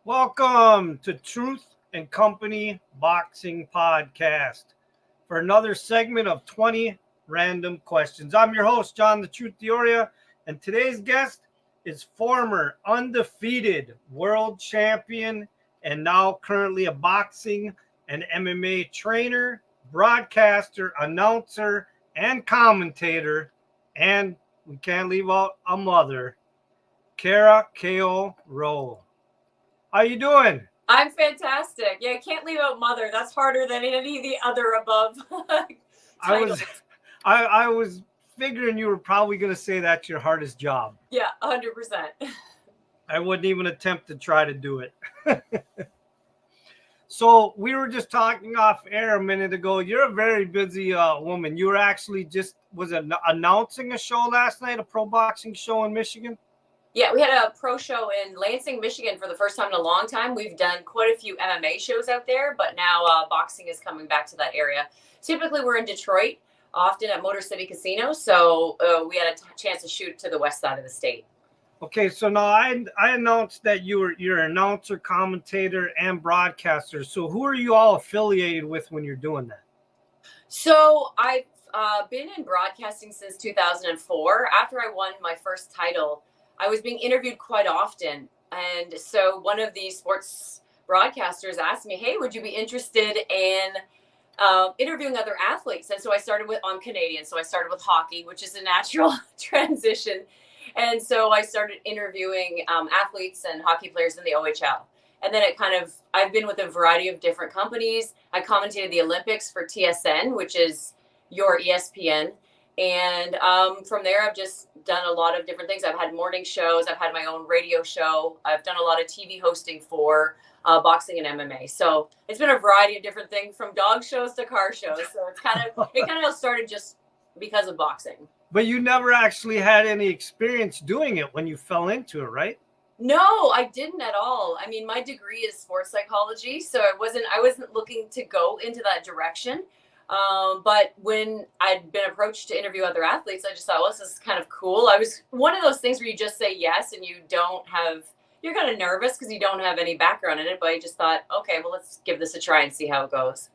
Welcome to Truth and Company Boxing Podcast for another segment of 20 random questions. I'm your host, John the Truth Dioria, and today's guest is former undefeated world champion and now currently a boxing and MMA trainer, broadcaster, announcer, and commentator, and we can't leave out a mother, Kara K.O. Rowe. How you doing? I'm fantastic. Yeah, I can't leave out mother. That's harder than any of the other above. I was figuring you were probably going to say that's your hardest job. Yeah, 100%. I wouldn't even attempt to try to do it. So we were just talking off air a minute ago. You're a very busy woman. You were actually announcing a show last night, a pro boxing show in Michigan. Yeah, we had a pro show in Lansing, Michigan for the first time in a long time. We've done quite a few MMA shows out there, but now boxing is coming back to that area. Typically, we're in Detroit, often at Motor City Casino, so we had a chance to shoot to the west side of the state. Okay, so now I announced that you're an announcer, commentator, and broadcaster. So who are you all affiliated with when you're doing that? So I've been in broadcasting since 2004. After I won my first title, I was being interviewed quite often. And so one of the sports broadcasters asked me, hey, would you be interested in interviewing other athletes? And so I'm Canadian, so I started with hockey, which is a natural transition. And so I started interviewing athletes and hockey players in the OHL. And then I've been with a variety of different companies. I commentated the Olympics for TSN, which is your ESPN. And from there, I've just done a lot of different things. I've had morning shows. I've had my own radio show. I've done a lot of TV hosting for boxing and MMA. So it's been a variety of different things, from dog shows to car shows. So it kind of started just because of boxing. But you never actually had any experience doing it when you fell into it, right? No, I didn't at all. I mean, my degree is sports psychology, so I wasn't looking to go into that direction. But when I'd been approached to interview other athletes, I just thought, well, this is kind of cool. I was one of those things where you just say yes and you're kind of nervous because you don't have any background in it, but I just thought, okay, well, let's give this a try and see how it goes.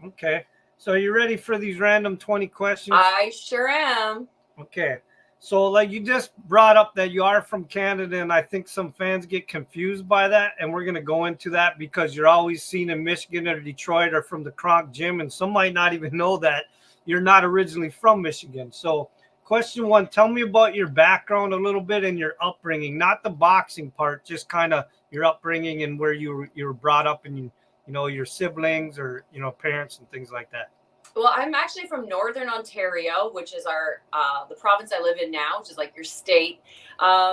Okay. So you ready for these random 20 questions? I sure am. Okay. So like you just brought up that you are from Canada, and I think some fans get confused by that. And we're going to go into that because you're always seen in Michigan or Detroit or from the Kronk Gym. And some might not even know that you're not originally from Michigan. So question one, tell me about your background a little bit and your upbringing, not the boxing part, just kind of your upbringing and where you were brought up and, your siblings or, parents and things like that. Well, I'm actually from Northern Ontario, which is the province I live in now, which is like your state.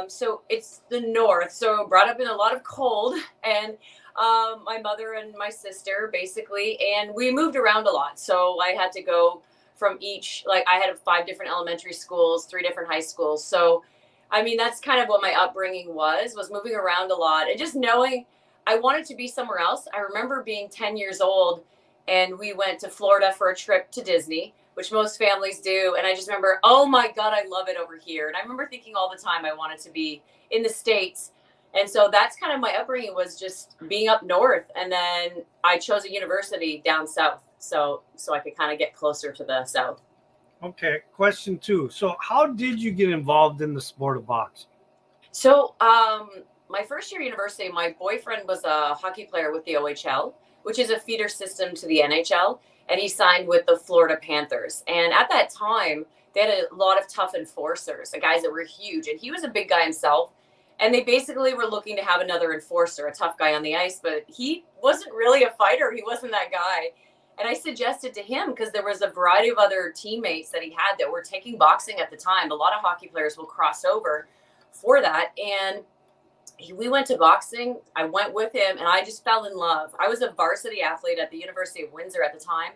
So it's the north. So brought up in a lot of cold, and my mother and my sister basically, and we moved around a lot. So I had to go from I had 5 different elementary schools, 3 different high schools. So, I mean, that's kind of what my upbringing was moving around a lot and just knowing I wanted to be somewhere else. I remember being 10 years old, and we went to Florida for a trip to Disney, which most families do. And I just remember, oh my God, I love it over here. And I remember thinking all the time I wanted to be in the States. And so that's kind of my upbringing, was just being up north. And then I chose a university down south so I could kind of get closer to the south. Okay. Question 2. So how did you get involved in the sport of boxing? So my first year at university, my boyfriend was a hockey player with the OHL, which is a feeder system to the NHL. And he signed with the Florida Panthers. And at that time, they had a lot of tough enforcers, the guys that were huge. And he was a big guy himself. And they basically were looking to have another enforcer, a tough guy on the ice. But he wasn't really a fighter. He wasn't that guy. And I suggested to him, because there was a variety of other teammates that he had that were taking boxing at the time. A lot of hockey players will cross over for that. And we went to boxing. I went with him and I just fell in love. I was a varsity athlete at the University of Windsor at the time,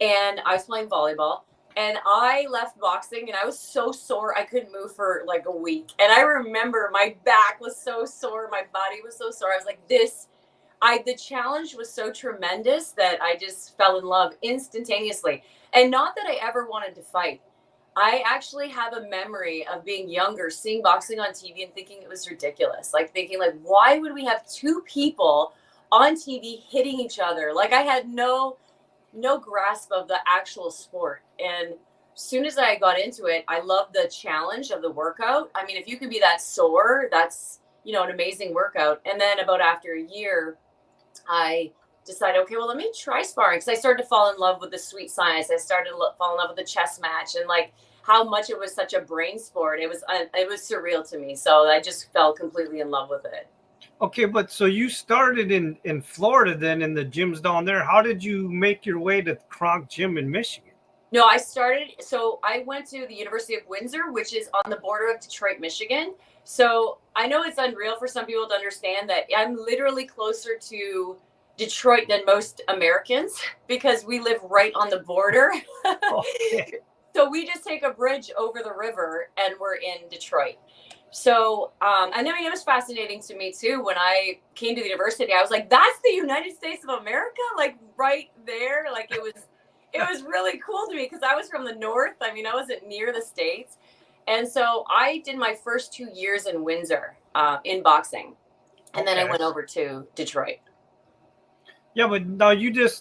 and I was playing volleyball. And I left boxing and I was so sore. I couldn't move for like a week. And I remember my back was so sore. My body was so sore. I was like, the challenge was so tremendous that I just fell in love instantaneously. And not that I ever wanted to fight. I actually have a memory of being younger, seeing boxing on TV and thinking it was ridiculous. Like thinking like, why would we have two people on TV hitting each other? Like I had no grasp of the actual sport. And as soon as I got into it, I loved the challenge of the workout. I mean, if you can be that sore, that's, an amazing workout. And then about after a year, I decided, okay, well, let me try sparring. Because I started to fall in love with the sweet science. I started to fall in love with the chess match and like how much it was such a brain sport. It was surreal to me. So I just fell completely in love with it. Okay, but so you started in Florida then in the gyms down there. How did you make your way to Kronk Gym in Michigan? No, I went to the University of Windsor, which is on the border of Detroit, Michigan. So I know it's unreal for some people to understand that I'm literally closer to Detroit than most Americans because we live right on the border. Okay. So we just take a bridge over the river and we're in Detroit. So, and I mean, it was fascinating to me too. When I came to the university, I was like, that's the United States of America, like right there. Like it was really cool to me because I was from the North. I mean, I wasn't near the States. And so I did my first 2 years in Windsor in boxing. And then I went over to Detroit. Yeah, but now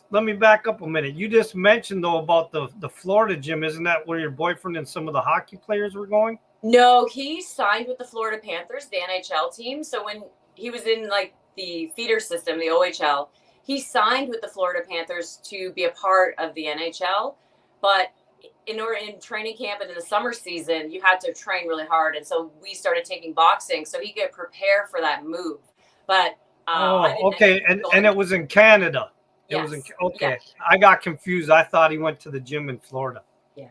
let me back up a minute. You just mentioned though about the Florida gym. Isn't that where your boyfriend and some of the hockey players were going? No, he signed with the Florida Panthers, the NHL team. So when he was in like the feeder system, the OHL, he signed with the Florida Panthers to be a part of the NHL. But in training camp and in the summer season, you had to train really hard. And so we started taking boxing so he could prepare for that move. But okay. And it was in Canada. Yes. Okay. Yes. I got confused. I thought he went to the gym in Florida. Yeah.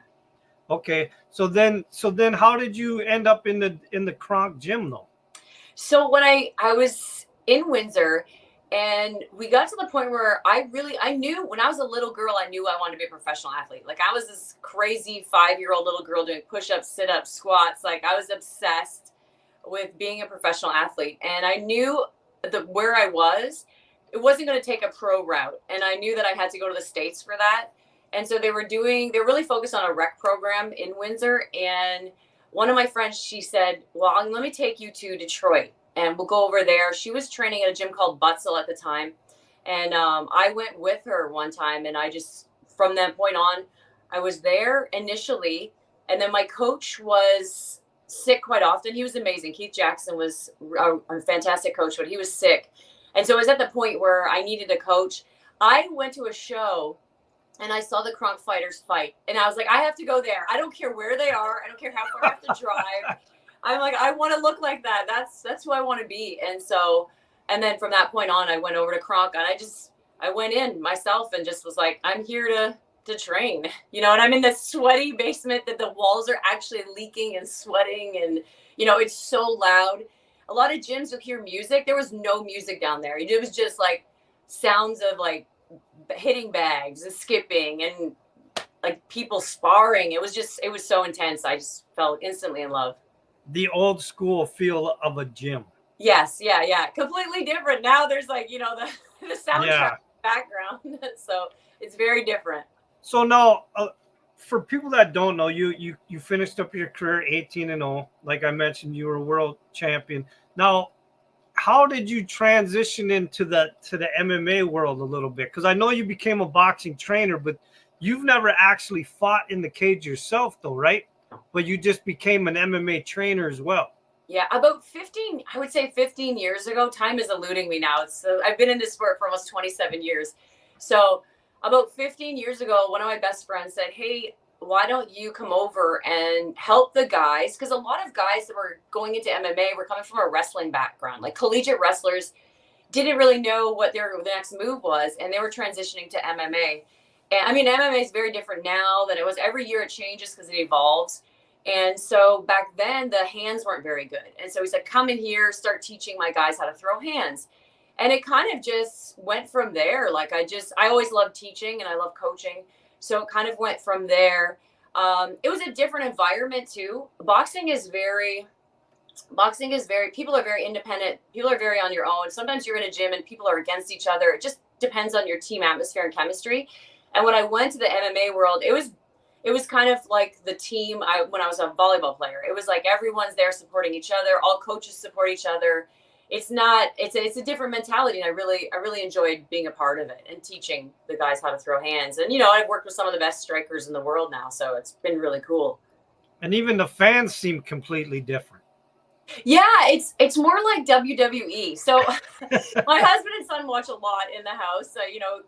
Okay. So then how did you end up in the Kronk Gym though? So when I was in Windsor and we got to the point where I knew when I was a little girl, I knew I wanted to be a professional athlete. Like I was this crazy 5-year-old little girl doing push-ups, sit-ups, squats. Like I was obsessed with being a professional athlete. And I knew that where I was, it wasn't going to take a pro route. And I knew that I had to go to the States for that. And so they're really focused on a rec program in Windsor. And one of my friends, she said, well, let me take you to Detroit and we'll go over there. She was training at a gym called Butzel at the time. And I went with her one time. And from that point on, I was there initially. And then my coach was sick quite often. He was amazing. Keith Jackson was a fantastic coach, but he was sick. And so I was at the point where I needed a coach. I went to a show and I saw the Kronk fighters fight. And I was like, I have to go there. I don't care where they are. I don't care how far I have to drive. I'm like, I want to look like that. That's who I want to be. And then from that point on, I went over to Kronk and I went in myself and just was like, I'm here to train, and I'm in this sweaty basement that the walls are actually leaking and sweating. And, it's so loud. A lot of gyms will hear music. There was no music down there. It was just like sounds of like hitting bags and skipping and like people sparring. It was so intense. I just fell instantly in love. The old school feel of a gym. Yes. Yeah. Completely different. Now there's like, the soundtrack background. So it's very different. So now for people that don't know, you finished up your career 18-0. Like I mentioned, you were a world champion. Now, how did you transition into the MMA world a little bit? Because I know you became a boxing trainer, but you've never actually fought in the cage yourself, though, right? But you just became an MMA trainer as well. Yeah, about 15 years ago. Time is eluding me now. I've been in this sport for almost 27 years. So about 15 years ago, one of my best friends said, hey, why don't you come over and help the guys? Because a lot of guys that were going into MMA were coming from a wrestling background. Like collegiate wrestlers didn't really know what the next move was, and they were transitioning to MMA. And I mean, MMA is very different now than it was. Every year it changes because it evolves. And so back then the hands weren't very good. And so he said, come in here, start teaching my guys how to throw hands. And it kind of just went from there. Like I always loved teaching and I love coaching. So it kind of went from there. It was a different environment too. People are very independent. People are very on your own. Sometimes you're in a gym and people are against each other. It just depends on your team atmosphere and chemistry. And when I went to the MMA world, it was kind of like the team when I was a volleyball player. It was like everyone's there supporting each other. All coaches support each other. It's a different mentality, and I really enjoyed being a part of it and teaching the guys how to throw hands. And I've worked with some of the best strikers in the world now, so it's been really cool. And even the fans seem completely different. Yeah, it's more like WWE. So my husband and son watch a lot in the house,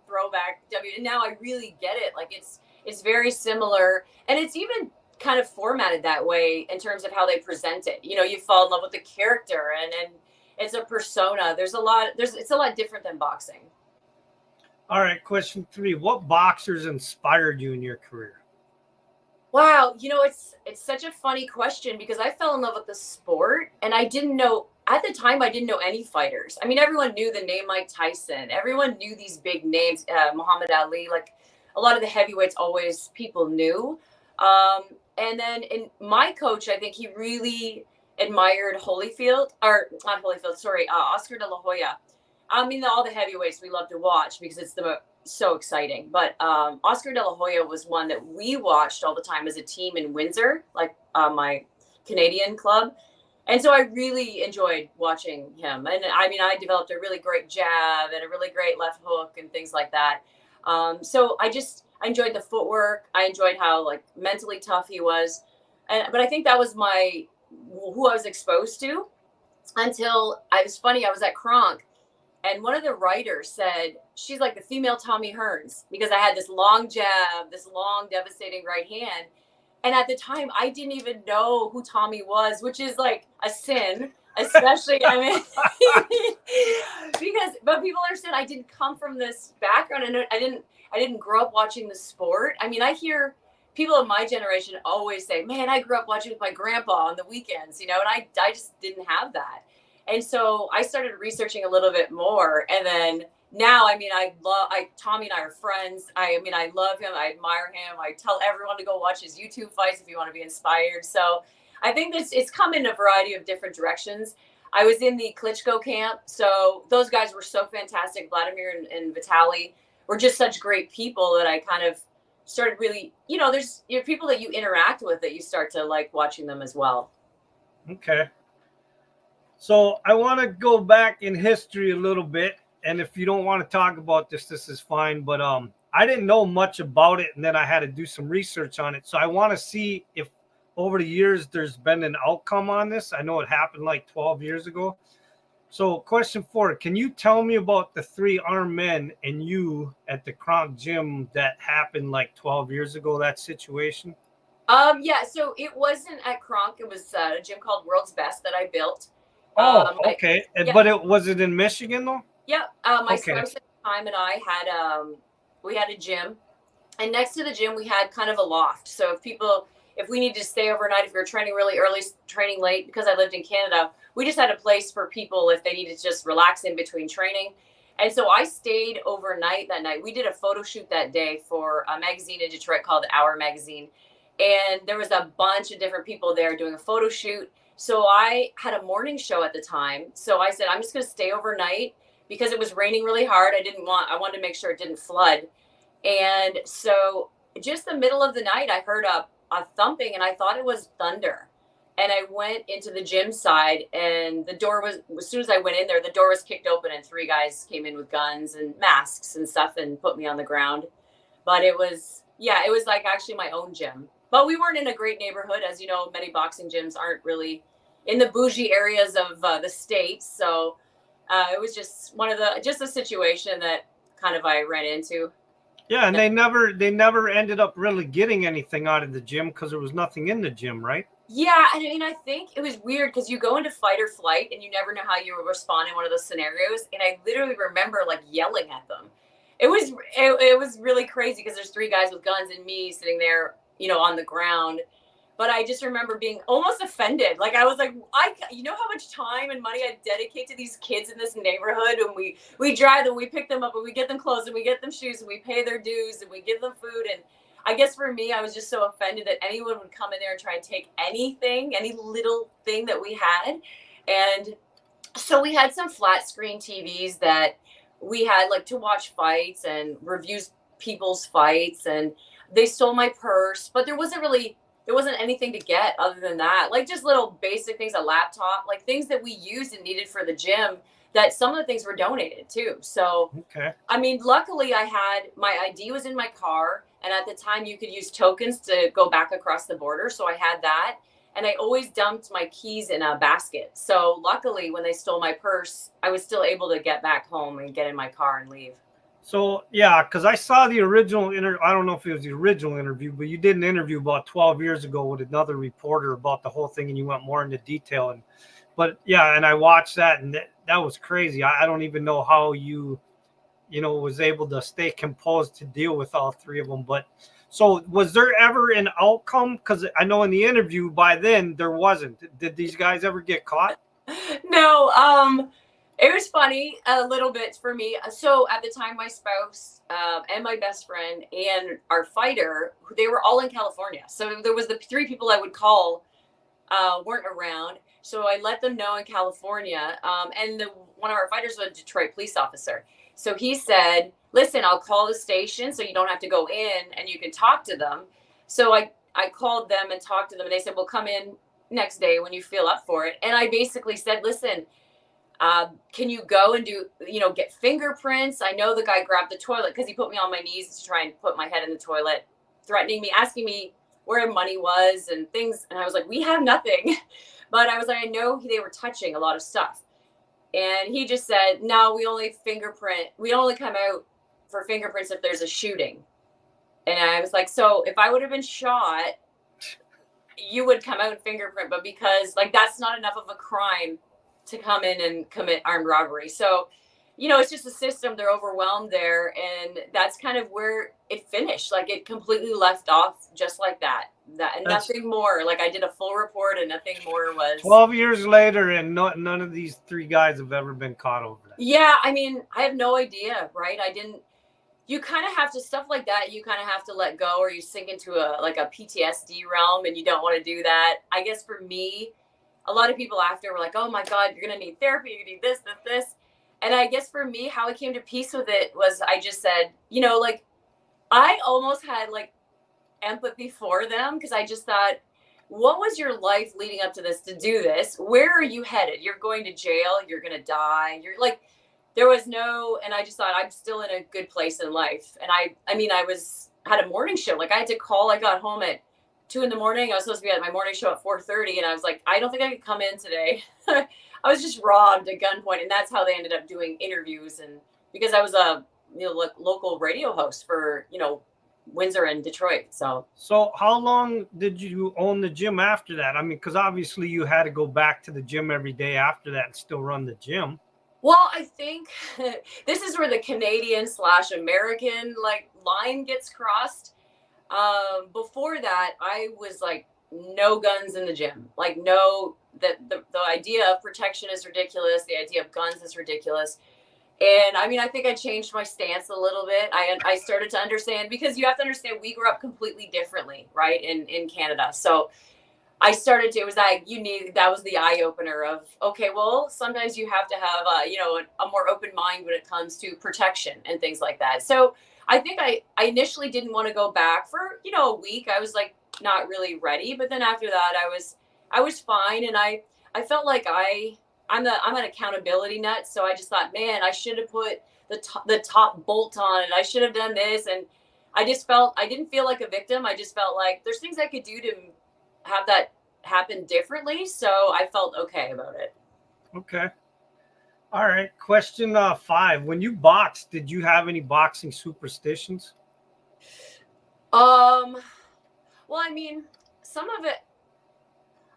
throwback W. And now I really get it. Like it's very similar, and it's even kind of formatted that way in terms of how they present it. You fall in love with the character, and it's a persona. It's a lot different than boxing. All right, question 3. What boxers inspired you in your career? Wow, it's such a funny question because I fell in love with the sport, and I didn't know at the time. I didn't know any fighters. I mean, everyone knew the name Mike Tyson. Everyone knew these big names, Muhammad Ali. Like a lot of the heavyweights, always people knew. And then in my coach, I think he really admired Holyfield, or not Holyfield, sorry, Oscar De La Hoya. I mean, all the heavyweights we love to watch because it's so exciting. But Oscar De La Hoya was one that we watched all the time as a team in Windsor, like my Canadian club. And so I really enjoyed watching him. And I mean, I developed a really great jab and a really great left hook and things like that. So I enjoyed the footwork. I enjoyed how like mentally tough he was. But I think that was who I was exposed to until I was at Kronk. And one of the writers said, she's like the female Tommy Hearns, because I had this long jab, this long, devastating right hand. And at the time, I didn't even know who Tommy was, which is like a sin, especially, but people understand I didn't come from this background, and I didn't grow up watching the sport. I mean, I hear people of my generation always say, man, I grew up watching with my grandpa on the weekends, and I just didn't have that. And so I started researching a little bit more. And then now, I mean, Tommy and I are friends. I love him. I admire him. I tell everyone to go watch his YouTube fights if you want to be inspired. So I think it's come in a variety of different directions. I was in the Klitschko camp. So those guys were so fantastic. Vladimir and Vitaly were just such great people that I kind of started really, there's people that you interact with that you start to like watching them as well. Okay. So I want to go back in history a little bit, and if you don't want to talk about this is fine. But I didn't know much about it, and then I had to do some research on it. So I want to see if over the years there's been an outcome on this. I know it happened like 12 years ago. So question 4, can you tell me about the 3 armed men and you at the Kronk gym that happened like 12 years ago, that situation? Yeah, so it wasn't at Kronk. It was a gym called World's Best that I built. Oh, okay. But was it in Michigan though? Yeah. My spouse at the time and I had we had a gym, and next to the gym we had kind of a loft. So if we needed to stay overnight, if we were training really early, training late, because I lived in Canada, we just had a place for people if they needed to just relax in between training. And so I stayed overnight that night. We did a photo shoot that day for a magazine in Detroit called Our Magazine. And there was a bunch of different people there doing a photo shoot. So I had a morning show at the time. So I said, I'm just going to stay overnight because it was raining really hard. I wanted to make sure it didn't flood. And so just the middle of the night, I heard a thumping, and I thought it was thunder. And I went into the gym side, and the door was, as soon as I went in there, the door was kicked open, and 3 guys came in with guns and masks and stuff and put me on the ground. But it was like actually my own gym. But we weren't in a great neighborhood. As you know, many boxing gyms aren't really in the bougie areas of the States. So it was just a situation that kind of I ran into. Yeah, and they never ended up really getting anything out of the gym because there was nothing in the gym, right? Yeah, I mean, I think it was weird because you go into fight or flight and you never know how you will respond in one of those scenarios. And I literally remember like yelling at them. It was really crazy because there's 3 guys with guns and me sitting there, on the ground. But I just remember being almost offended. Like I was like, you know how much time and money I dedicate to these kids in this neighborhood, and we drive them, we pick them up, and we get them clothes, and we get them shoes, and we pay their dues, and we give them food. And I guess for me, I was just so offended that anyone would come in there and try and take anything, any little thing that we had. And so we had some flat screen TVs that we had like to watch fights and reviews people's fights, and they stole my purse, but there wasn't anything to get other than that. Like just little basic things, a laptop, like things that we used and needed for the gym, that some of the things were donated too. So Okay. I mean, luckily I had my ID was in my car, and at the time you could use tokens to go back across the border. So I had that. And I always dumped my keys in a basket. So luckily when they stole my purse, I was still able to get back home and get in my car and leave. So yeah, because I saw the original I don't know if it was the original interview, but you did an interview about 12 years ago with another reporter about the whole thing, and you went more into detail. But yeah, and I watched that, and that was crazy. I don't even know how you was able to stay composed to deal with all three of them. But so was there ever an outcome? Because I know in the interview by then there wasn't. Did these guys ever get caught? No, it was funny a little bit for me. So at the time, my spouse and my best friend and our fighter, they were all in California. So there was the three people I would call weren't around. So I let them know in California. And one of our fighters was a Detroit police officer. So he said, listen, I'll call the station so you don't have to go in and you can talk to them. So I called them and talked to them, and they said, well, come in next day when you feel up for it. And I basically said, listen, can you go and do, get fingerprints? I know the guy grabbed the toilet because he put me on my knees to try and put my head in the toilet, threatening me, asking me where money was and things. And I was like, we have nothing. But I was like, I know they were touching a lot of stuff. And he just said, no, we only come out for fingerprints if there's a shooting. And I was like, so if I would have been shot, you would come out and fingerprint, but because like that's not enough of a crime to come in and commit armed robbery. So, it's just a system. They're overwhelmed there. And that's kind of where it finished. Like it completely left off just like that. And nothing more. Like I did a full report and nothing more was. 12 years later, and none of these three guys have ever been caught over that. Yeah, I mean, I have no idea, right? You kind of have to, stuff like that, you kind of have to let go, or you sink into a PTSD realm, and you don't want to do that. I guess for me, a lot of people after were like, oh my God, you're going to need therapy, you need this. And I guess for me, how I came to peace with it was I just said, I almost had empathy for them, because I just thought, what was your life leading up to this to do this? Where are you headed? You're going to jail. You're going to die. You're like, there was no, and I just thought I'm still in a good place in life. And I had a morning show. Like I had to call, I got home at 2 a.m. I was supposed to be at my morning show at 4:30. And I was like, I don't think I could come in today. I was just robbed at gunpoint. And that's how they ended up doing interviews. And because I was a local radio host for, Windsor and Detroit. So how long did you own the gym after that? I mean, because obviously you had to go back to the gym every day after that and still run the gym. Well, I think this is where the Canadian/American line gets crossed. Before that, I was like, no guns in the gym. Like, no, the idea of protection is ridiculous. The idea of guns is ridiculous. And I mean, I think I changed my stance a little bit. I started to understand, because you have to understand, we grew up completely differently, right, in Canada. So I started to, it was like, that was the eye opener of, okay, well, sometimes you have to have, a more open mind when it comes to protection and things like that. So I think I initially didn't want to go back for, a week. I was like, not really ready. But then after that, I was fine. And I felt like I'm an accountability nut. So I just thought, man, I should have put the top bolt on it. I should have done this. And I didn't feel like a victim. I just felt like there's things I could do to have that happen differently. So I felt okay about it. Okay. All right. Question 5. When you boxed, did you have any boxing superstitions? Well, I mean, some of it,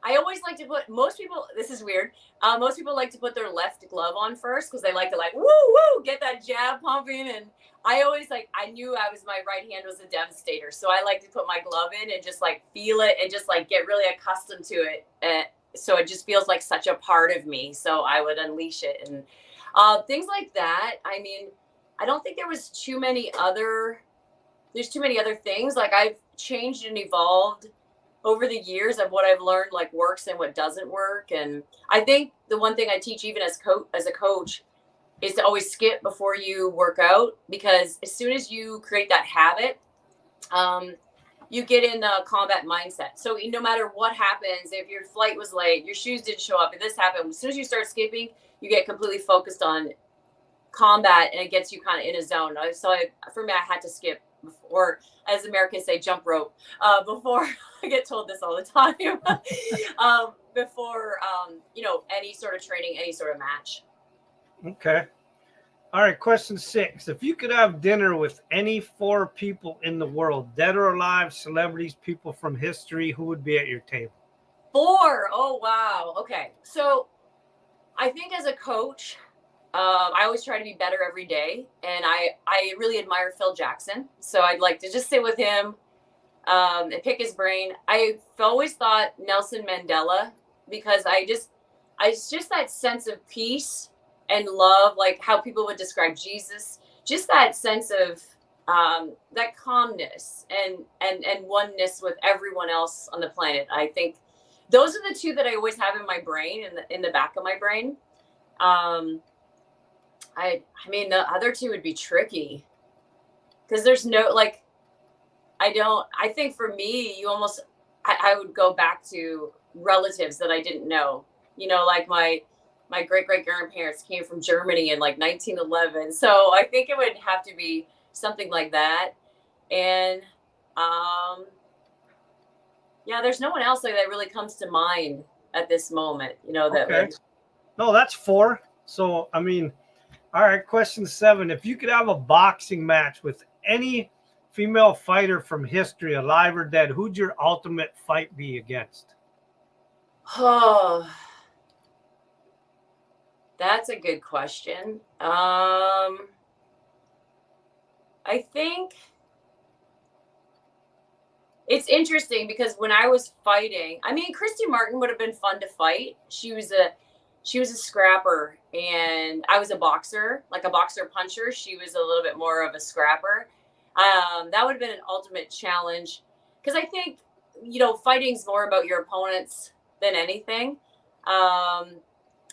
I always like to put, most people, this is weird. Most people like to put their left glove on first, because they like to woo, woo, get that jab pumping. And I always I knew my right hand was a devastator. So I like to put my glove in and just feel it and just get really accustomed to it. So it just feels like such a part of me. So I would unleash it and things like that. I mean, I don't think there was too many other there's too many other things. Like I've changed and evolved over the years of what I've learned, like works and what doesn't work. And I think the one thing I teach even as a coach is to always skip before you work out, because as soon as you create that habit, you get in a combat mindset. So no matter what happens, if your flight was late, your shoes didn't show up, if this happened, as soon as you start skipping, you get completely focused on combat, and it gets you kind of in a zone. So for me, I had to skip, or as Americans say, jump rope, before I get told this all the time, before, any sort of training, any sort of match. Okay. All right. Question 6. If you could have dinner with any 4 people in the world, dead or alive, celebrities, people from history, who would be at your table? 4. Oh, wow. Okay. So I think as a coach, I always try to be better every day. And I really admire Phil Jackson. So I'd like to just sit with him and pick his brain. I've always thought Nelson Mandela, because it's just that sense of peace and love, like how people would describe Jesus, just that sense of that calmness and oneness with everyone else on the planet. I think those are the 2 that I always have in my brain, in the back of my brain. I mean, the other 2 would be tricky, because there's no, like, I think for me, I would go back to relatives that I didn't know, like my great-great-grandparents came from Germany in like 1911. So I think it would have to be something like that. And there's no one else that really comes to mind at this moment, that Okay. No, that's 4. So, I mean, all right. Question 7. If you could have a boxing match with any female fighter from history, alive or dead, who'd your ultimate fight be against? Oh, that's a good question. I think it's interesting, because when I was fighting, I mean, Christy Martin would have been fun to fight. She was a scrapper, and I was a boxer, like a boxer puncher. She was a little bit more of a scrapper. That would have been an ultimate challenge, because I think, fighting's more about your opponents than anything.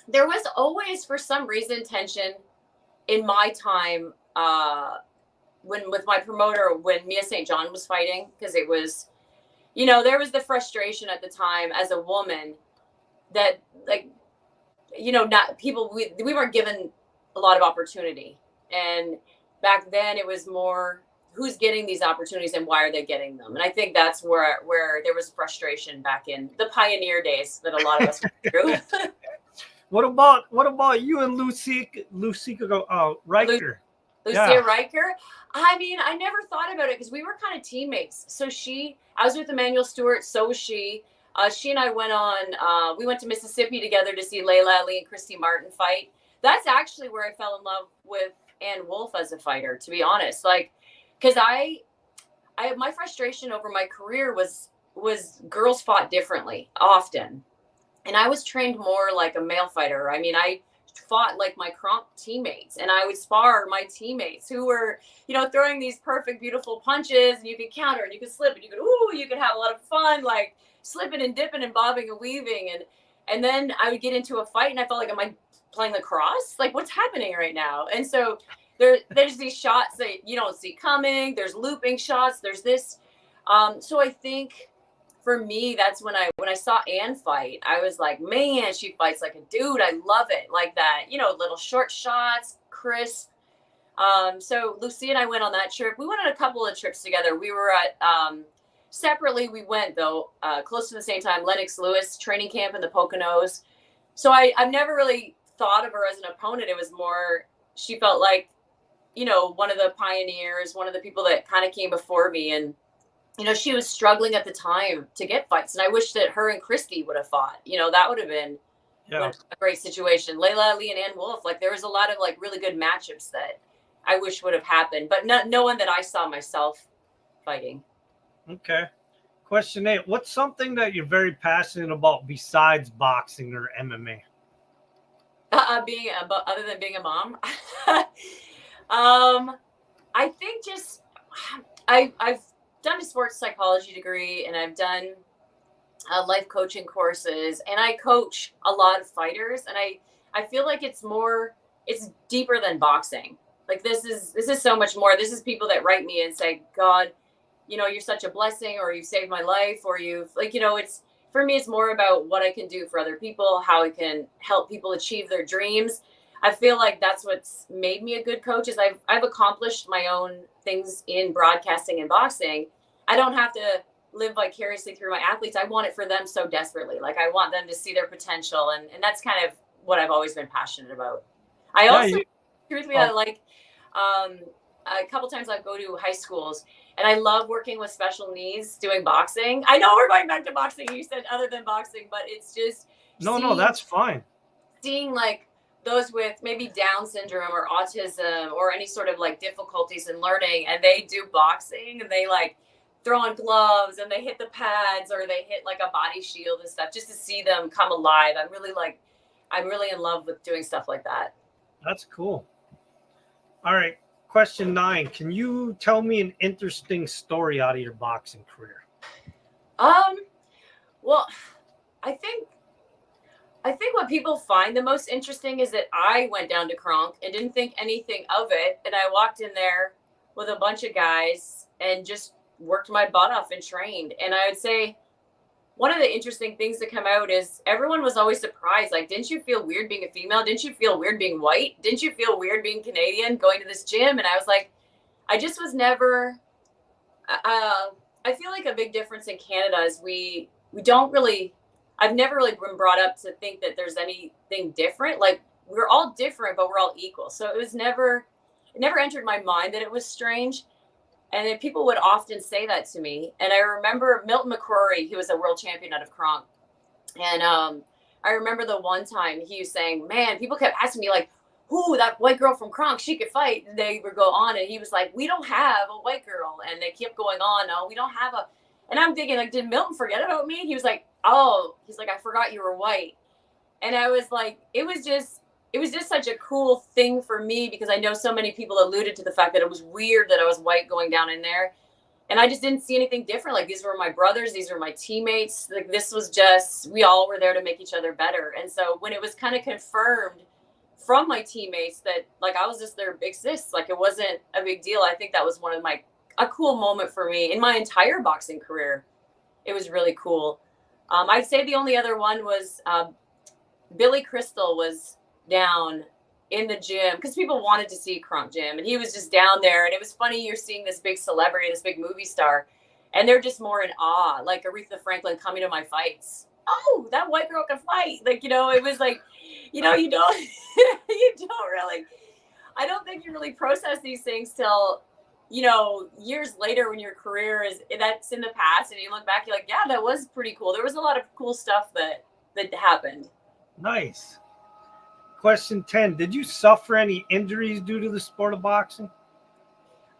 There was always, for some reason, tension in my time with my promoter when Mia St. John was fighting, because it was, there was the frustration at the time as a woman that, like, not people, we weren't given a lot of opportunity. And back then it was more, who's getting these opportunities and why are they getting them? And I think that's where there was frustration back in the pioneer days that a lot of us went through. What about you and Lucy Riker? Lucia Riker. I mean, I never thought about it, because we were kind of teammates. So I was with Emmanuel Stewart, so was she. She and I we went to Mississippi together to see Layla Ali and Christy Martin fight. That's actually where I fell in love with Ann Wolfe as a fighter, to be honest. Like, because my frustration over my career was girls fought differently often. And I was trained more like a male fighter. I mean, I fought like my Kronk teammates, and I would spar my teammates who were, throwing these perfect, beautiful punches, and you could counter and you could slip and you could have a lot of fun, like slipping and dipping and bobbing and weaving. And then I would get into a fight and I felt like, am I playing lacrosse? Like, what's happening right now? And so there's these shots that you don't see coming. There's looping shots. There's this. So I think for me, that's when I saw Ann fight, I was like, man, she fights like a dude. I love it. Like that, little short shots, crisp. So Lucy and I went on that trip. We went on a couple of trips together. We were at, separately, we went though, close to the same time, Lennox Lewis training camp in the Poconos. So I've never really thought of her as an opponent. It was more, she felt like, one of the pioneers, one of the people that kind of came before me. And, she was struggling at the time to get fights. And I wish that her and Christy would have fought. That would have been a great situation. Layla Ali and Ann Wolfe, like there was a lot of like really good matchups that I wish would have happened, but no one that I saw myself fighting. Okay. Question 8. What's something that you're very passionate about besides boxing or MMA? Other than being a mom, I think just I've done a sports psychology degree, and I've done life coaching courses, and I coach a lot of fighters, and I feel like it's deeper than boxing. Like this is so much more. This is people that write me and say, God, you're such a blessing, or you've saved my life, or you've it's, for me, it's more about what I can do for other people, how I can help people achieve their dreams. I feel like that's what's made me a good coach is I've accomplished my own things in broadcasting and boxing. I don't have to live vicariously through my athletes. I want it for them so desperately. Like I want them to see their potential. And that's kind of what I've always been passionate about. I also, truthfully, I like, a couple times I go to high schools, and I love working with special needs doing boxing. I know we're going back to boxing. You said other than boxing, but it's just no, that's fine. Seeing like those with maybe Down syndrome or autism or any sort of like difficulties in learning, and they do boxing, and they like throw on gloves and they hit the pads, or they hit like a body shield and stuff, just to see them come alive. I'm really in love with doing stuff like that. That's cool. All right. Question 9. Can you tell me an interesting story out of your boxing career? Well, I think what people find the most interesting is that I went down to Kronk and didn't think anything of it. And I walked in there with a bunch of guys and just worked my butt off and trained. And I would say one of the interesting things to come out is everyone was always surprised. Like, didn't you feel weird being a female? Didn't you feel weird being white? Didn't you feel weird being Canadian going to this gym? And I was like, I just was never, I feel like a big difference in Canada is we don't really, I've never really been brought up to think that there's anything different. Like we're all different, but we're all equal. So it never entered my mind that it was strange. And then people would often say that to me. And I remember Milton McCrory, he was a world champion out of Kronk. And I remember the one time he was saying, man, people kept asking me like, who, that white girl from Kronk, she could fight. And they would go on, and he was like, we don't have a white girl. And they kept going on, no, we don't have a, and I'm thinking like, did Milton forget about me? He was like, oh, he's like, I forgot you were white. And I was like, it was just such a cool thing for me, because I know so many people alluded to the fact that it was weird that I was white going down in there. And I just didn't see anything different. Like, these were my brothers. These were my teammates. Like, this was just, we all were there to make each other better. And so when it was kind of confirmed from my teammates that like, I was just their big sis, like it wasn't a big deal. I think that was a cool moment for me in my entire boxing career. It was really cool. I'd say the only other one was Billy Crystal was down in the gym because people wanted to see Kronk Gym, and he was just down there. And it was funny, you're seeing this big celebrity, this big movie star, and they're just more in awe, like Aretha Franklin coming to my fights. Oh, that white girl can fight. Like, it was like, you don't, you don't really, I don't think you really process these things till, years later when your career that's in the past and you look back, you're like, yeah, that was pretty cool. There was a lot of cool stuff that happened. Nice. Question 10. Did you suffer any injuries due to the sport of boxing?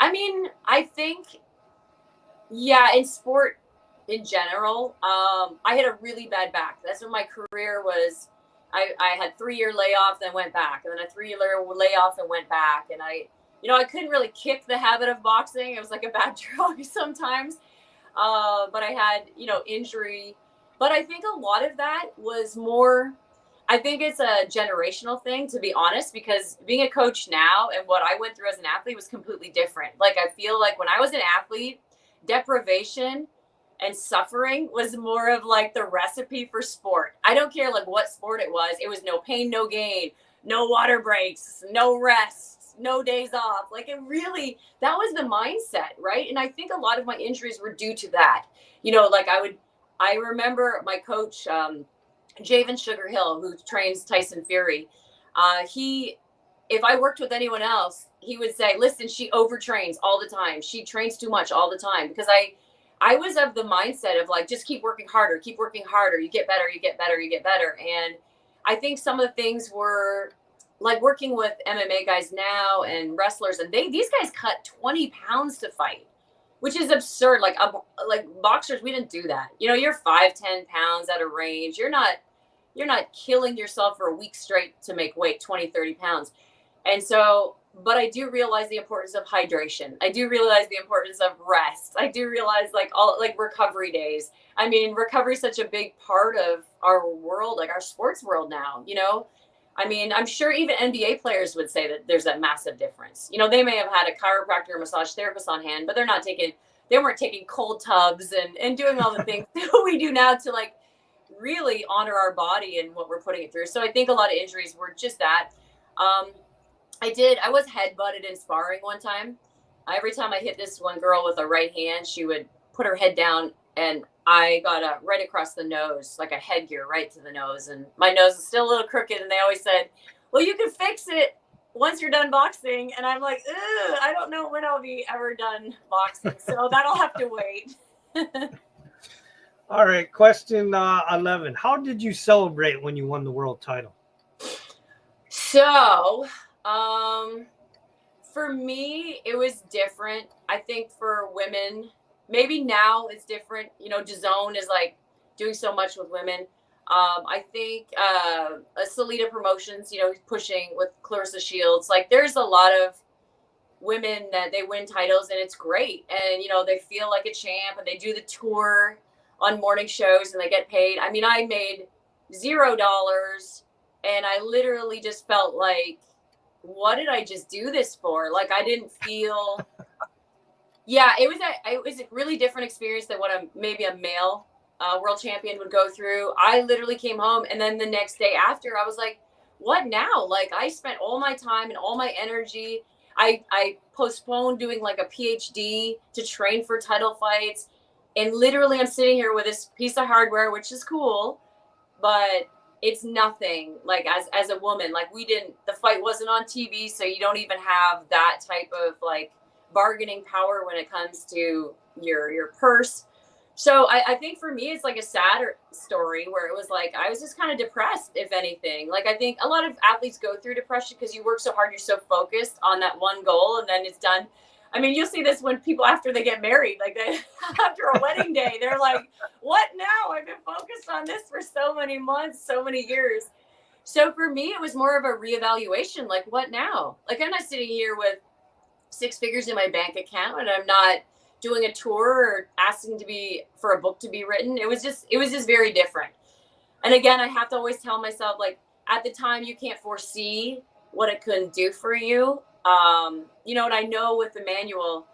I mean, I think, yeah, in sport in general, I had a really bad back. That's what my career was. I had 3-year layoff, then went back, and then a 3-year layoff and went back. And I couldn't really kick the habit of boxing. It was like a bad drug sometimes. But I had, injury. But I think a lot of that was more, I think it's a generational thing, to be honest, because being a coach now and what I went through as an athlete was completely different. Like, I feel like when I was an athlete, deprivation and suffering was more of like the recipe for sport. I don't care like what sport it was. It was no pain, no gain, no water breaks, no rest, no days off. Like, that was the mindset, right? And I think a lot of my injuries were due to that. Like I remember my coach, Javen Sugar Hill, who trains Tyson Fury. If I worked with anyone else, he would say, listen, she overtrains all the time. She trains too much all the time, because I was of the mindset of like, just keep working harder. You get better, you get better, you get better. And I think some of the things were like working with MMA guys now and wrestlers, and these guys cut 20 pounds to fight, which is absurd. Like boxers, we didn't do that. You're 5-10 pounds out of range. You're not killing yourself for a week straight to make weight, 20-30 pounds. And so but I do realize the importance of hydration. I do realize the importance of rest. I do realize all recovery days. I mean, recovery is such a big part of our world, like our sports world now, I mean, I'm sure even NBA players would say that there's a massive difference. They may have had a chiropractor or massage therapist on hand, but they weren't taking cold tubs and doing all the things that we do now to really honor our body and what we're putting it through. So I think a lot of injuries were just that. I was head-butted in sparring one time. Every time I hit this one girl with a right hand, she would put her head down and I got right across the nose, like a headgear right to the nose. And my nose is still a little crooked. And they always said, well, you can fix it once you're done boxing. And I'm like, I don't know when I'll be ever done boxing. So that'll have to wait. All right. Question 11. How did you celebrate when you won the world title? So, for me, it was different. I think for women, maybe now it's different. DAZN is doing so much with women. I think Salida Promotions, pushing with Clarissa Shields. There's a lot of women that they win titles and it's great. And, they feel like a champ and they do the tour on morning shows and they get paid. I mean, I made $0 and I literally just felt like, what did I just do this for? I didn't feel... Yeah, it was a really different experience than what maybe a male world champion would go through. I literally came home and then the next day after I was like, what now? I spent all my time and all my energy. I postponed doing a PhD to train for title fights. And literally I'm sitting here with this piece of hardware, which is cool, but it's nothing as a woman. The fight wasn't on TV. So you don't even have that type of bargaining power when it comes to your purse. So I think for me, it's a sadder story where it was I was just kind of depressed, if anything. I think a lot of athletes go through depression because you work so hard, you're so focused on that one goal and then it's done. I mean, you'll see this when people, after they get married, after a wedding day, they're like, what now? I've been focused on this for so many months, so many years. So for me, it was more of a reevaluation. What now? I'm not sitting here with 6 figures in my bank account and I'm not doing a tour or asking for a book to be written. It was just very different. And again, I have to always tell myself, at the time, you can't foresee what it could do for you. And I know with Emmanuel,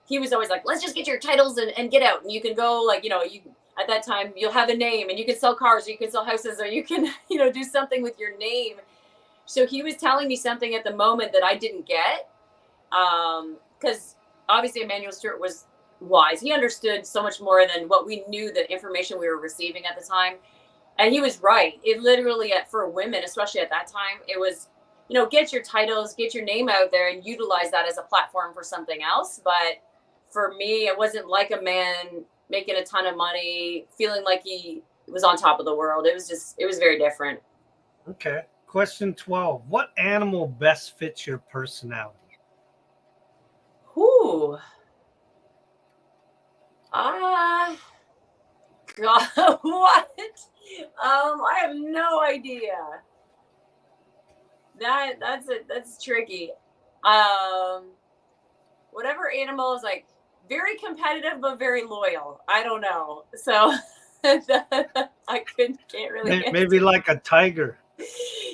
he was always let's just get your titles and get out. And you can go you at that time, you'll have a name and you can sell cars or you can sell houses or you can, do something with your name. So he was telling me something at the moment that I didn't get. Because obviously Emmanuel Stewart was wise. He understood so much more than what we knew, the information we were receiving at the time. And he was right. It literally, for women, especially at that time, it was, get your titles, get your name out there and utilize that as a platform for something else. But for me, it wasn't like a man making a ton of money, feeling like he was on top of the world. It was very different. Okay. Question 12. What animal best fits your personality? Ooh. God, what? I have no idea. That's tricky. Whatever animal is very competitive but very loyal. I don't know. So I can't really maybe answer. a tiger.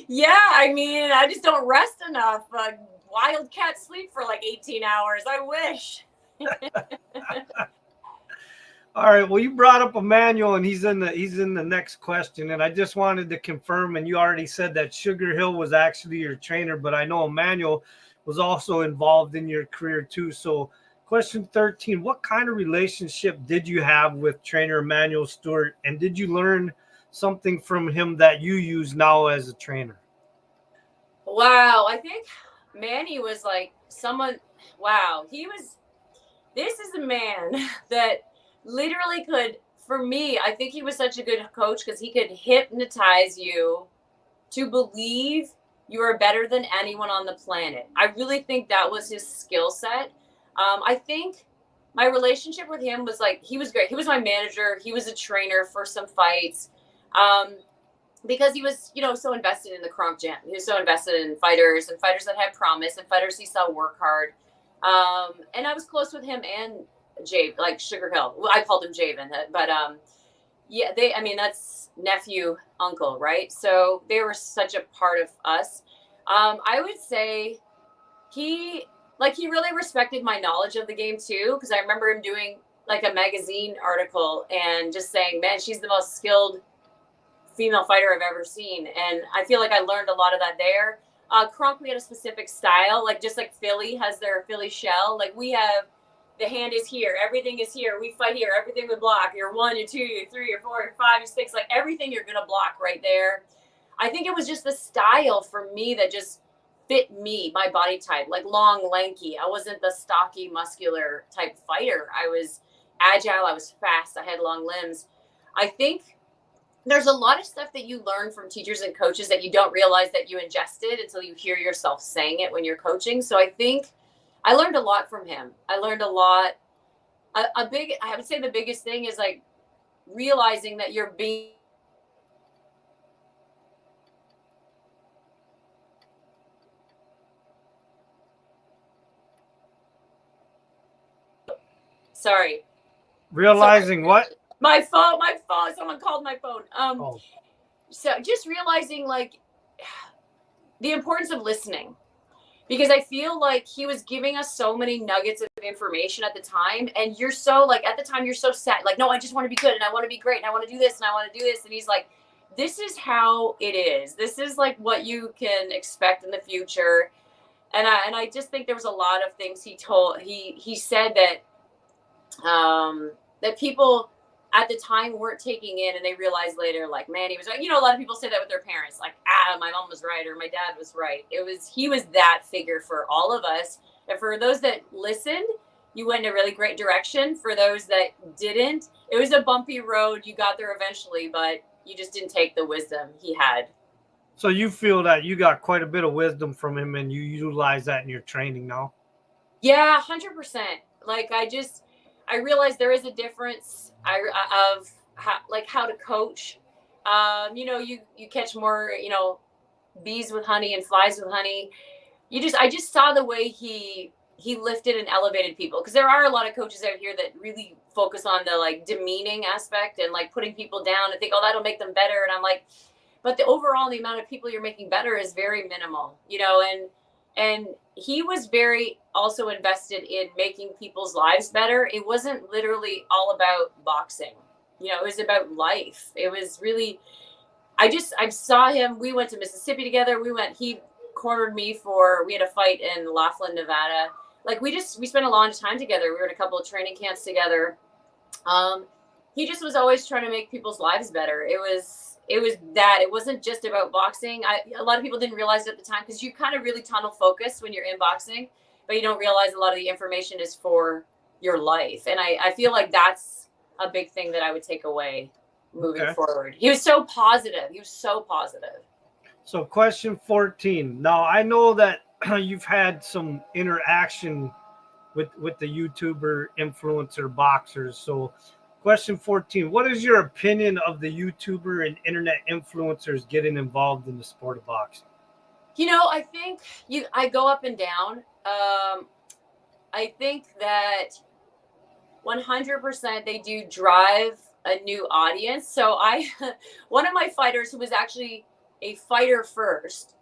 Yeah, I mean, I just don't rest enough. Wildcats sleep for 18 hours. I wish. All right. Well, you brought up Emmanuel, and he's in the next question, and I just wanted to confirm. And you already said that Sugar Hill was actually your trainer, but I know Emmanuel was also involved in your career too. So, question 13: what kind of relationship did you have with trainer Emmanuel Stewart, and did you learn something from him that you use now as a trainer? Wow, I think Manny was someone. Wow, this is a man that literally could, for me, I think he was such a good coach because he could hypnotize you to believe you are better than anyone on the planet. I really think that was his skill set. I think my relationship with him was he was great. He was my manager. He was a trainer for some fights. because he was, so invested in the Kronk gym. He was so invested in fighters and fighters that had promise and fighters he saw work hard. And I was close with him and Jave, like Sugar Hill. Well, I called him Javen, but yeah, that's nephew, uncle, right? So they were such a part of us. I would say he really respected my knowledge of the game too, because I remember him doing like a magazine article and just saying, man, she's the most skilled female fighter I've ever seen. And I feel like I learned a lot of that there. Kronk, we had a specific style, like just like Philly has their Philly shell. Like we have, the hand is here, everything is here, we fight here, everything we block. You're 1, you're 2, you're 3, you're 4, you're 5, you're 6, like everything you're gonna block right there. I think it was just the style for me that just fit me, my body type, like long, lanky. I wasn't the stocky, muscular type fighter. I was agile, I was fast, I had long limbs. I think there's a lot of stuff that you learn from teachers and coaches that you don't realize that you ingested until you hear yourself saying it when you're coaching. So I think I learned a lot from him. I learned a lot. I would say the biggest thing is like realizing that you're being. Sorry. Realizing what? My phone. Someone called my phone. So just realizing like the importance of listening, because I feel like he was giving us so many nuggets of information at the time. And you're so like, at the time you're so sad. Like, no, I just want to be good and I want to be great and I want to do this and I want to do this. And he's like, this is how it is. This is like what you can expect in the future. And I just think there was a lot of things he said that, that people at the time weren't taking in, and they realized later, like, man, he was right. A lot of people say that with their parents, like, my mom was right, or my dad was right. He was that figure for all of us. And for those that listened, you went in a really great direction. For those that didn't, it was a bumpy road. You got there eventually, but you just didn't take the wisdom he had. So you feel that you got quite a bit of wisdom from him and you utilize that in your training now? Yeah, 100%. Like, I realized there is a difference of how to coach. You catch more, bees with honey and flies with honey. I just saw the way he lifted and elevated people, because there are a lot of coaches out here that really focus on the like demeaning aspect and like putting people down and think, oh, that'll make them better. And I'm like, but the amount of people you're making better is very minimal, and he was very also invested in making people's lives better. It wasn't literally all about boxing. It was about life. It was really, I saw him. We went to Mississippi together. He cornered me we had a fight in Laughlin, Nevada. Like we spent a long time together. We were in a couple of training camps together. He just was always trying to make people's lives better. It wasn't just about boxing. A lot of people didn't realize it at the time, because you kind of really tunnel focus when you're in boxing, but you don't realize a lot of the information is for your life. And I feel like that's a big thing that I would take away moving forward. He was so positive. So question 14. Now I know that you've had some interaction with the YouTuber influencer boxers. So question 14, what is your opinion of the YouTuber and internet influencers getting involved in the sport of boxing? I think I go up and down. I think that 100% they do drive a new audience. So one of my fighters who was actually a fighter first,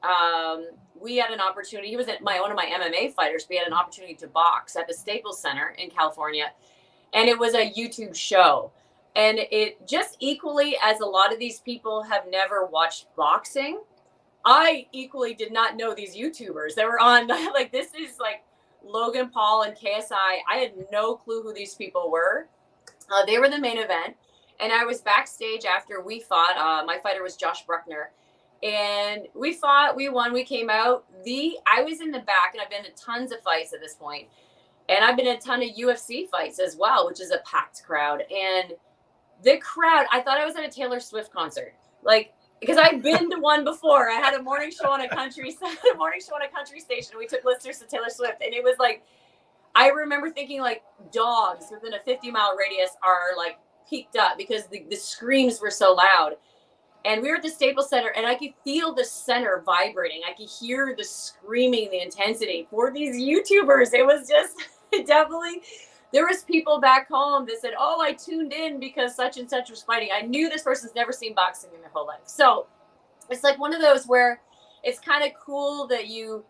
we had an opportunity. He was one of my MMA fighters. We had an opportunity to box at the Staples Center in California. And it was a YouTube show. And it just equally, as a lot of these people have never watched boxing, I equally did not know these YouTubers that were on. Like, this is like Logan Paul and KSI. I had no clue who these people were. They were the main event. And I was backstage after we fought. My fighter was Josh Bruckner. And we fought, we won, we came out. I was in the back, and I've been in tons of fights at this point. And I've been in a ton of UFC fights as well, which is a packed crowd. And the crowd, I thought I was at a Taylor Swift concert. Like, because I've been to one before. I had a morning show on a country station. We took listeners to Taylor Swift. And it was like, I remember thinking like dogs within a 50-mile radius are like peaked up because the screams were so loud. And we were at the Staples Center, and I could feel the center vibrating. I could hear the screaming, the intensity for these YouTubers. It was just definitely, there was people back home that said, oh, I tuned in because such and such was fighting. I knew this person's never seen boxing in their whole life. So it's like one of those where it's kind of cool that you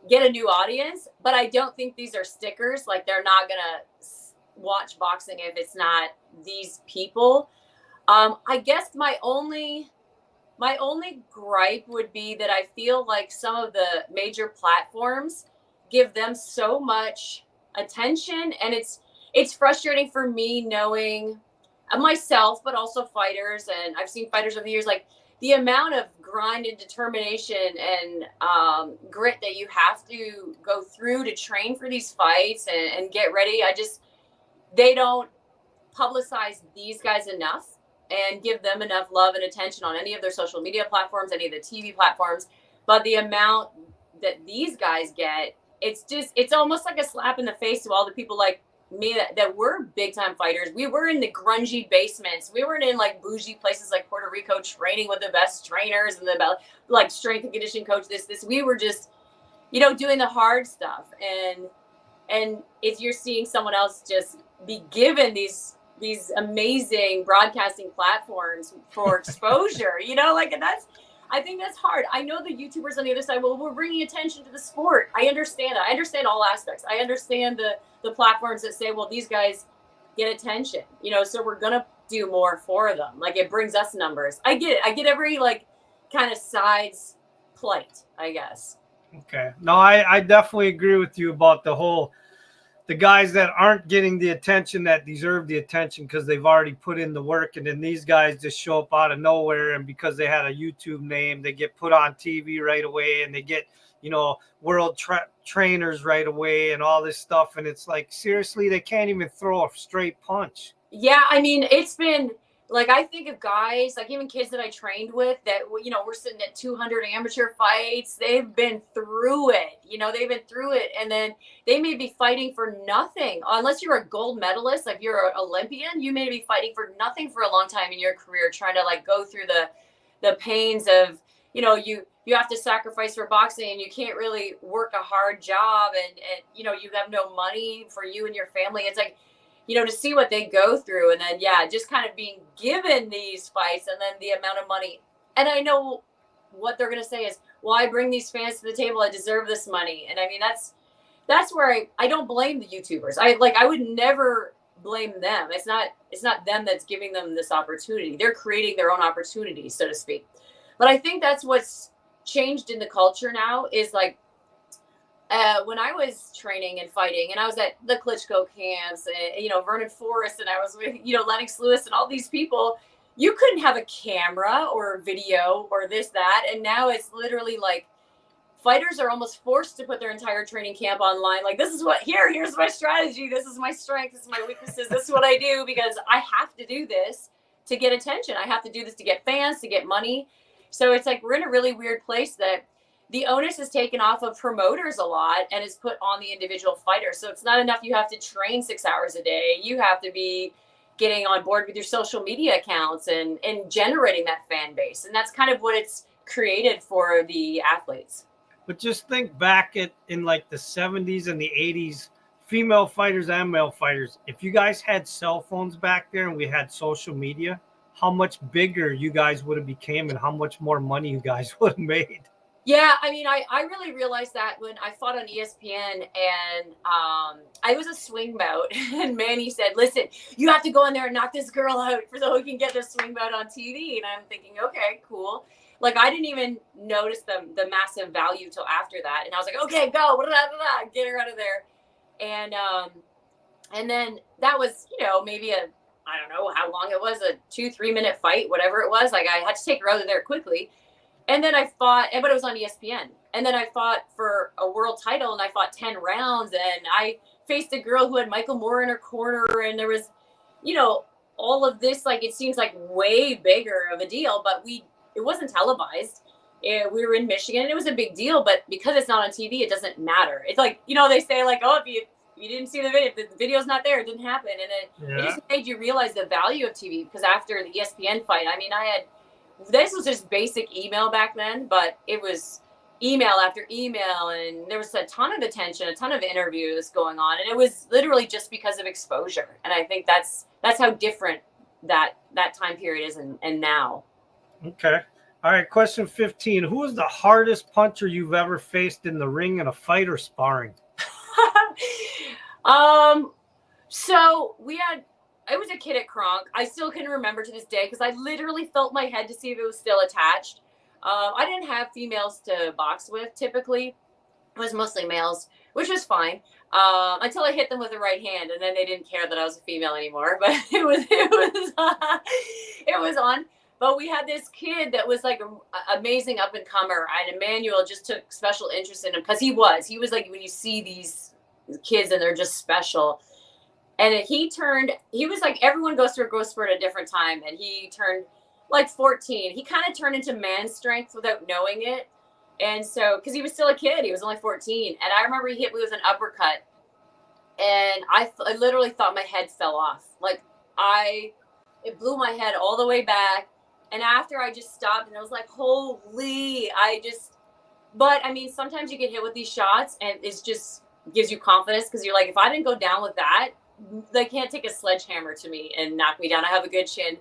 get a new audience, but I don't think these are stickers. Like, they're not going to watch boxing if it's not these people. I guess my only gripe would be that I feel like some of the major platforms give them so much attention, and it's frustrating for me knowing myself, but also fighters, and I've seen fighters over the years, like the amount of grind and determination and grit that you have to go through to train for these fights and get ready. They don't publicize these guys enough and give them enough love and attention on any of their social media platforms, any of the TV platforms. But the amount that these guys get, it's almost like a slap in the face to all the people like me that were big time fighters. We were in the grungy basements. We weren't in like bougie places like Puerto Rico training with the best trainers and the like strength and conditioning coach, this. We were just, doing the hard stuff. And if you're seeing someone else just be given these amazing broadcasting platforms for exposure, I think that's hard. I know the YouTubers on the other side, well, we're bringing attention to the sport. I understand that. I understand all aspects. I understand the platforms that say, well, these guys get attention, so we're going to do more for them. Like, it brings us numbers. I get it. I get every kind of side's plight, I guess. Okay. No, I definitely agree with you about the guys that aren't getting the attention that deserve the attention because they've already put in the work, and then these guys just show up out of nowhere, and because they had a YouTube name, they get put on TV right away, and they get world trainers right away and all this stuff, and it's like, seriously, they can't even throw a straight punch. Yeah, I mean, it's been like, I think of guys, like even kids that I trained with that, we're sitting at 200 amateur fights. They've been through it, and then they may be fighting for nothing. Unless you're a gold medalist, like you're an Olympian, you may be fighting for nothing for a long time in your career, trying to go through the pains of, you have to sacrifice for boxing, and you can't really work a hard job, and you have no money for you and your family. It's like, to see what they go through, and then, just kind of being given these fights, and then the amount of money. And I know what they're going to say is, well, I bring these fans to the table, I deserve this money. And I mean, that's where I don't blame the YouTubers. I would never blame them. It's not them that's giving them this opportunity. They're creating their own opportunity, so to speak. But I think that's what's changed in the culture now is when I was training and fighting, and I was at the Klitschko camps, and, Vernon Forrest, and I was with, Lennox Lewis and all these people, you couldn't have a camera or video or this, that. And now it's literally like fighters are almost forced to put their entire training camp online. Like, this is here's my strategy. This is my strength. This is my weaknesses. This is what I do because I have to do this to get attention. I have to do this to get fans, to get money. So it's like, we're in a really weird place that the onus is taken off of promoters a lot and is put on the individual fighter. So it's not enough you have to train 6 hours a day. You have to be getting on board with your social media accounts and generating that fan base. And that's kind of what it's created for the athletes. But just think back in like the 70s and the 80s, female fighters and male fighters, if you guys had cell phones back there and we had social media, how much bigger you guys would have became and how much more money you guys would have made. Yeah, I mean, I really realized that when I fought on ESPN, and I was a swing bout, and Manny said, listen, you have to go in there and knock this girl out so we can get this swing bout on TV. And I'm thinking, okay, cool. Like, I didn't even notice the massive value till after that. And I was like, okay, go, get her out of there. And then that was, maybe I don't know how long it was, a 2-3 minute fight, whatever it was. Like, I had to take her out of there quickly. And then I fought, but it was on ESPN. And then I fought for a world title, and I fought 10 rounds, and I faced a girl who had Michael Moore in her corner, and there was, all of this, like, it seems like way bigger of a deal, but it wasn't televised. We were in Michigan, and it was a big deal, but because it's not on TV, it doesn't matter. It's like, they say, like, oh, if you didn't see the video, if the video's not there, it didn't happen. And it just made you realize the value of TV, because after the ESPN fight, I mean, I had this was just basic email back then, but it was email after email, and there was a ton of attention, a ton of interviews going on, and it was literally just because of exposure. And I think that's how different that time period is and now. Okay. All right. Question 15. Who is the hardest puncher you've ever faced in the ring in a fight or sparring? So I was a kid at Kronk. I still can remember to this day because I literally felt my head to see if it was still attached. I didn't have females to box with typically. It was mostly males, which was fine. Until I hit them with the right hand, and then they didn't care that I was a female anymore. But it was on. But we had this kid that was like an amazing up and comer, and Emmanuel just took special interest in him because he was like, when you see these kids and they're just special. And he was like, everyone goes through a growth spurt at a different time, and he turned like 14. He kind of turned into man strength without knowing it. And so, because he was still a kid, he was only 14. And I remember he hit me with an uppercut, and I literally thought my head fell off. Like it blew my head all the way back. And after I just stopped, and I was like, holy, but I mean, sometimes you get hit with these shots and it just gives you confidence because you're like, if I didn't go down with that, they can't take a sledgehammer to me and knock me down. I have a good chin.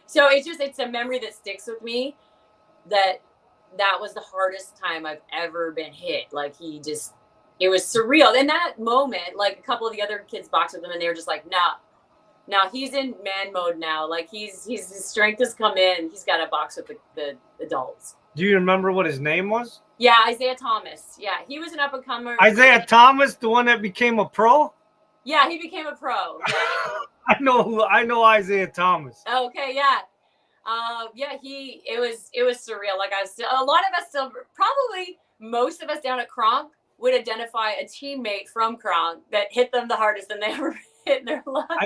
So it's a memory that sticks with me, that was the hardest time I've ever been hit. Like it was surreal. In that moment, like a couple of the other kids boxed with him, and they were just like, nah, he's in man mode now. Like his strength has come in. He's got to box with the adults. Do you remember what his name was? Yeah, Isaiah Thomas. Yeah, he was an up and comer. Isaiah Thomas, the one that became a pro? Yeah, he became a pro. Yeah. I know Isaiah Thomas. Okay, yeah. It was surreal. Like a lot of us still, probably most of us down at Kronk would identify a teammate from Kronk that hit them the hardest than they ever hit in their life. I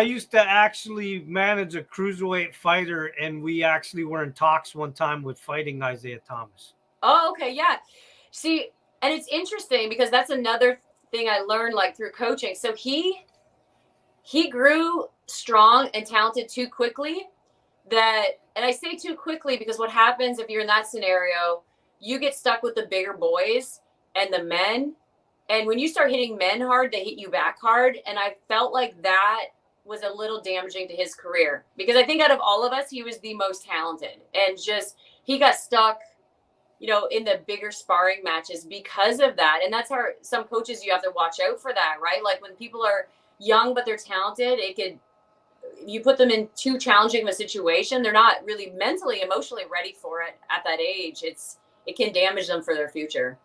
used to actually manage a cruiserweight fighter, and we actually were in talks one time with fighting Isaiah Thomas. Oh, okay, yeah. See, and it's interesting because that's another thing I learned like through coaching. So he grew strong and talented too quickly. And I say too quickly because what happens if you're in that scenario, you get stuck with the bigger boys and the men. And when you start hitting men hard, they hit you back hard. And I felt like that was a little damaging to his career because I think out of all of us, he was the most talented, and he got stuck, in the bigger sparring matches because of that. And that's how some coaches, you have to watch out for that, right? Like when people are young, but they're talented, you put them in too challenging of a situation, they're not really mentally, emotionally ready for it at that age. It can damage them for their future.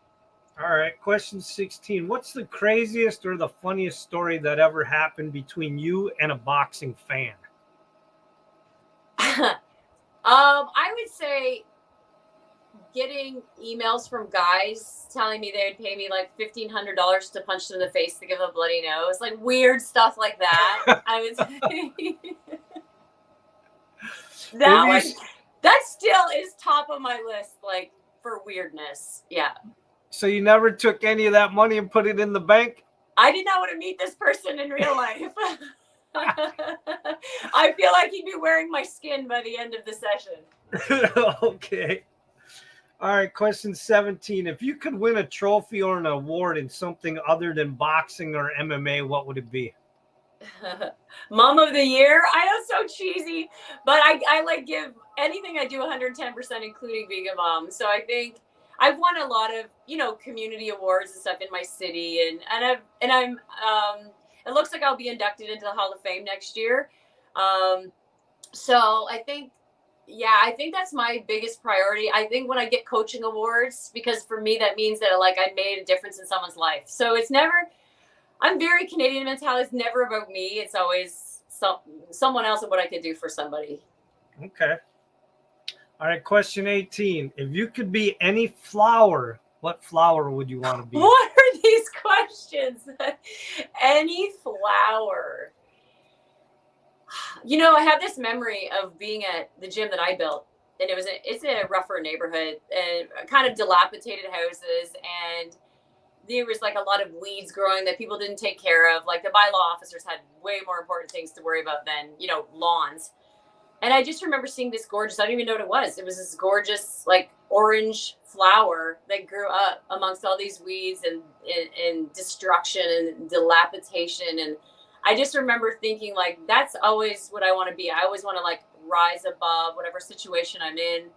All right. Question 16. What's the craziest or the funniest story that ever happened between you and a boxing fan? I would say getting emails from guys telling me they would pay me like $1,500 to punch them in the face to give a bloody nose, like weird stuff like that. I would say that still is top of my list, like for weirdness. Yeah. So you never took any of that money and put it in the bank? I did not want to meet this person in real life. I feel like he'd be wearing my skin by the end of the session. Okay. All right, question 17. If you could win a trophy or an award in something other than boxing or MMA, what would it be? Mom of the year? I know, so cheesy, but I like give anything I do 110%, including being a mom. So I think I've won a lot of, community awards and stuff in my city, and I'm it looks like I'll be inducted into the Hall of Fame next year. So I think that's my biggest priority. I think when I get coaching awards, because for me, that means that I made a difference in someone's life. So I'm very Canadian mentality. It's never about me. It's always someone else and what I could do for somebody. Okay. All right. Question 18. If you could be any flower, what flower would you want to be? What are these questions? Any flower. I have this memory of being at the gym that I built, and it's a rougher neighborhood and kind of dilapidated houses, and there was like a lot of weeds growing that people didn't take care of. Like the bylaw officers had way more important things to worry about than, lawns. And I just remember seeing this gorgeous, I don't even know what it was. It was this gorgeous, like orange flower that grew up amongst all these weeds and destruction and dilapidation. And I just remember thinking, like, that's always what I want to be. I always want to like rise above whatever situation I'm in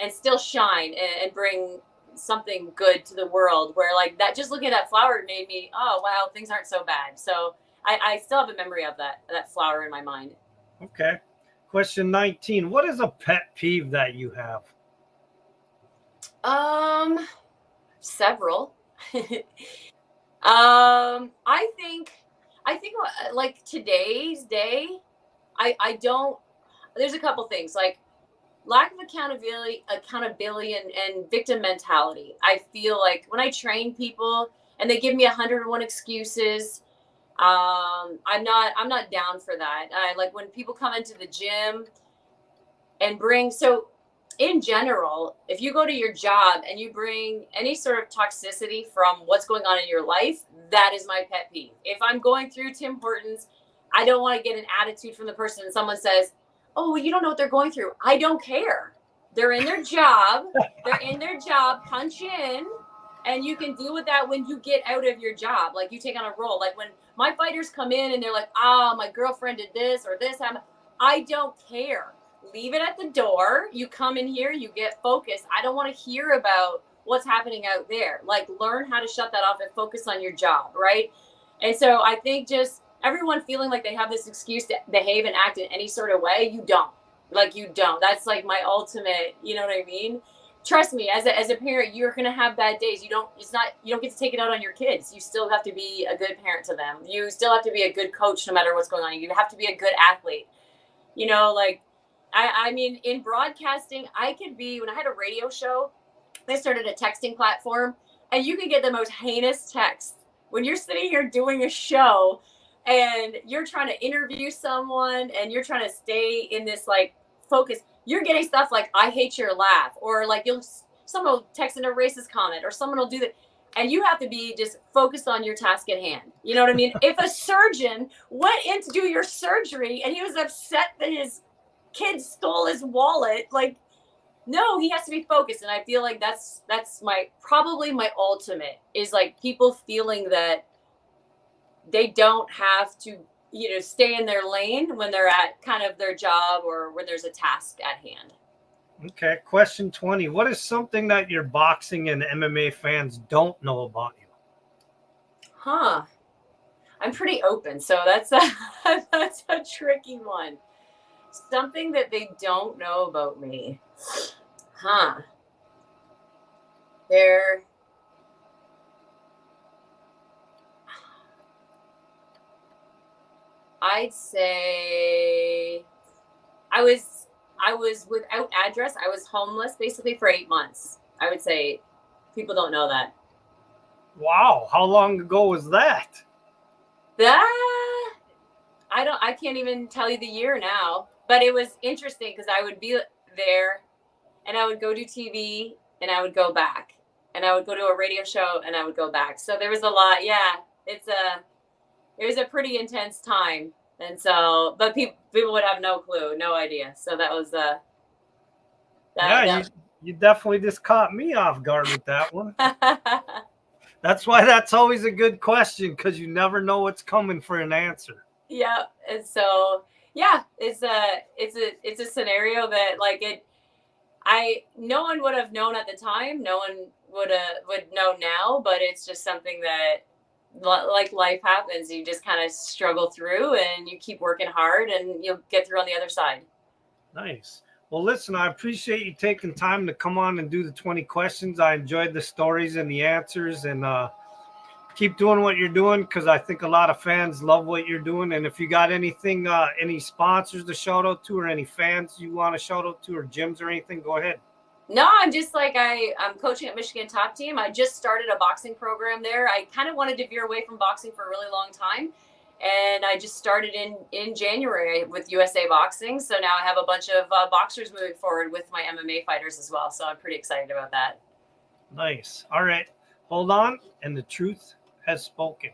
and still shine and bring something good to the world, where like that, just looking at that flower made me, oh wow, things aren't so bad. So I still have a memory of that flower in my mind. Okay. Question 19. What is a pet peeve that you have? Several. I think like today's day, I don't, there's a couple things like lack of accountability and victim mentality. I feel like when I train people and they give me 101 excuses, I'm not down for that. I like when people come into the gym and bring, so in general, if you go to your job and you bring any sort of toxicity from what's going on in your life, that is my pet peeve. If I'm going through Tim Hortons, I don't want to get an attitude from the person and someone says, oh, well, you don't know what they're going through. I don't care. They're in their job. They're in their job. Punch in. And you can deal with that when you get out of your job. Like you take on a role. Like when my fighters come in and they're like, my girlfriend did this or this. I don't care. Leave it at the door. You come in here, you get focused. I don't want to hear about what's happening out there. Like learn how to shut that off and focus on your job, right? And so I think just everyone feeling like they have this excuse to behave and act in any sort of way, you don't. Like you don't. That's like my ultimate, you know what I mean? Trust me, as a parent, you're gonna have bad days. You don't get to take it out on your kids. You still have to be a good parent to them. You still have to be a good coach no matter what's going on. You have to be a good athlete. You know, like I mean, in broadcasting, I could be, when I had a radio show, they started a texting platform, and you could get the most heinous text when you're sitting here doing a show and you're trying to interview someone and you're trying to stay in this like focus. You're getting stuff like, I hate your laugh, or like someone will text in a racist comment, or someone will do that. And you have to be just focused on your task at hand. You know what I mean? If a surgeon went in to do your surgery and he was upset that his kid stole his wallet, like, no, he has to be focused. And I feel like that's probably my ultimate is like people feeling that they don't have to, stay in their lane when they're at kind of their job or when there's a task at hand. Okay. Question 20. What is something that your boxing and MMA fans don't know about you? I'm pretty open. So that's a tricky one. Something that they don't know about me. I'd say I was without address. I was homeless basically for 8 months. I would say people don't know that. Wow. How long ago was that? I can't even tell you the year now, but it was interesting because I would be there and I would go do TV and I would go back, and I would go to a radio show and I would go back. So there was a lot. Yeah, it was a pretty intense time. And so, but people would have no clue, no idea. So that was you definitely just caught me off guard with that one. That's why that's always a good question, because you never know what's coming for an answer. Yeah. And so, yeah, it's a scenario that no one would have known at the time. No one would know now, but it's just something that, like life happens, you just kind of struggle through and you keep working hard and you'll get through on the other side. Nice. Well, listen, I appreciate you taking time to come on and do the 20 questions. I enjoyed the stories and the answers, and keep doing what you're doing, because I think a lot of fans love what you're doing. And if you got anything, any sponsors to shout out to, or any fans you want to shout out to, or gyms or anything, go ahead. No, I'm just like, I'm coaching at Michigan Top Team. I just started a boxing program there. I kind of wanted to veer away from boxing for a really long time. And I just started in January with USA Boxing. So now I have a bunch of boxers moving forward with my MMA fighters as well. So I'm pretty excited about that. Nice. All right. Hold on. And the truth has spoken.